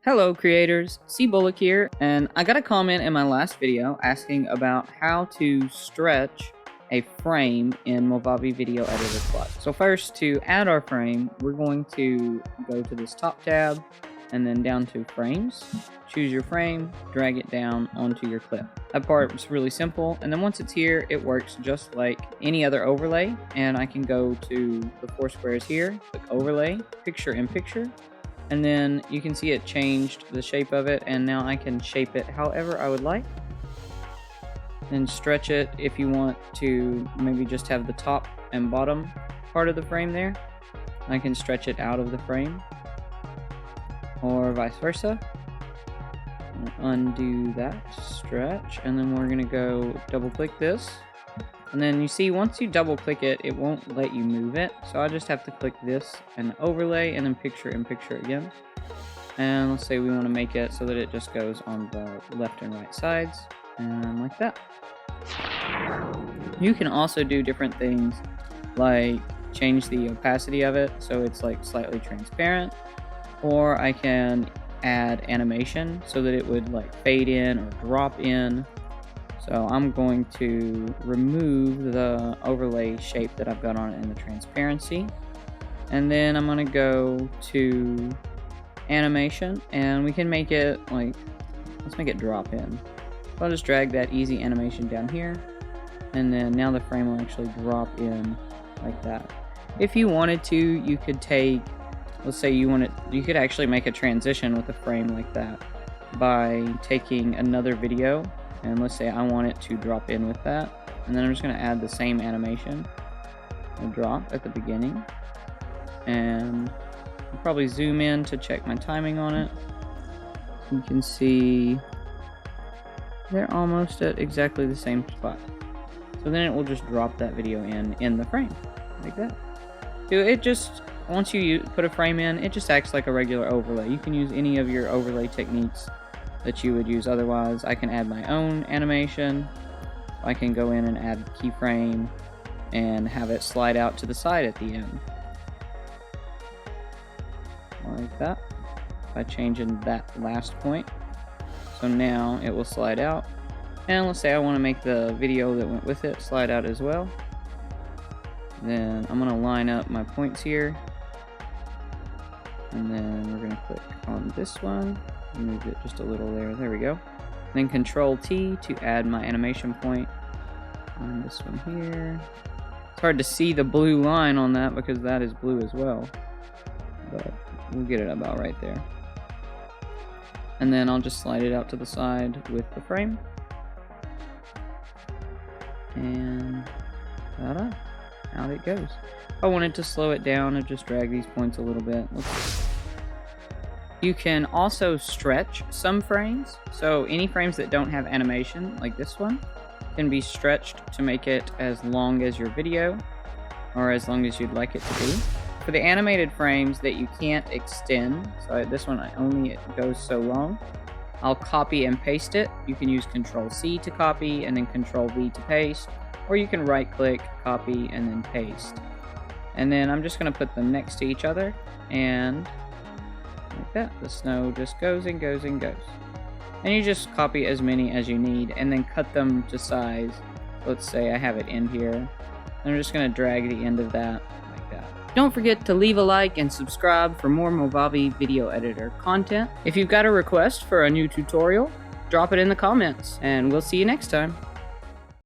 Hello creators, C Bullock here, and I got a comment in my last video asking about how to stretch a frame in Movavi Video Editor Plus. So first, to add our frame, we're going to go to this top tab and then down to frames. Choose your frame, drag it down onto your clip. That part is really simple, and then once it's here, it works just like any other overlay, and I can go to the four squares here, click overlay, picture in picture, and then you can see it changed the shape of it, and now I can shape it however I would like. Then stretch it if you want to maybe just have the top and bottom part of the frame there. I can stretch it out of the frame, or vice versa. Undo that stretch, and then we're gonna go double click this. And then you see, once you double click it, it won't let you move it. So I just have to click this and overlay and then picture in picture again. And let's say we want to make it so that it just goes on the left and right sides, and like that. You can also do different things like change the opacity of it so it's like slightly transparent, or I can add animation so that it would like fade in or drop in. So I'm going to remove the overlay shape that I've got on it in the transparency. And then I'm going to go to animation, and we can make it like, let's make it drop in. So I'll just drag that easy animation down here. And then now the frame will actually drop in like that. If you wanted to, you could take, let's say you could actually make a transition with a frame like that by taking another video. And let's say I want it to drop in with that. And then I'm just going to add the same animation, a drop at the beginning. And I'll probably zoom in to check my timing on it. You can see they're almost at exactly the same spot. So then it will just drop that video in the frame, like that. So it just, once you put a frame in, it just acts like a regular overlay. You can use any of your overlay techniques that you would use otherwise. I can add my own animation. I can go in and add keyframe and have it slide out to the side at the end. Like that, by changing that last point. So now it will slide out. And let's say I want to make the video that went with it slide out as well. Then I'm going to line up my points here. And then we're going to click on this one. Move it just a little there. There we go. Then Control T to add my animation point on this one here. It's hard to see the blue line on that because that is blue as well, but we'll get it about right there. And then I'll just slide it out to the side with the frame. And ta-da, out it goes. If I wanted to slow it down, I'd just drag these points a little bit. You can also stretch some frames, so any frames that don't have animation, like this one, can be stretched to make it as long as your video, or as long as you'd like it to be. For the animated frames that you can't extend, so this one it goes so long, I'll copy and paste it. You can use Control C to copy and then Control V to paste, or you can right click, copy, and then paste. And then I'm just going to put them next to each other, and like that. The snow just goes and goes and goes. And you just copy as many as you need and then cut them to size. Let's say I have it in here. And I'm just going to drag the end of that like that. Don't forget to leave a like and subscribe for more Movavi Video Editor content. If you've got a request for a new tutorial, drop it in the comments, and we'll see you next time.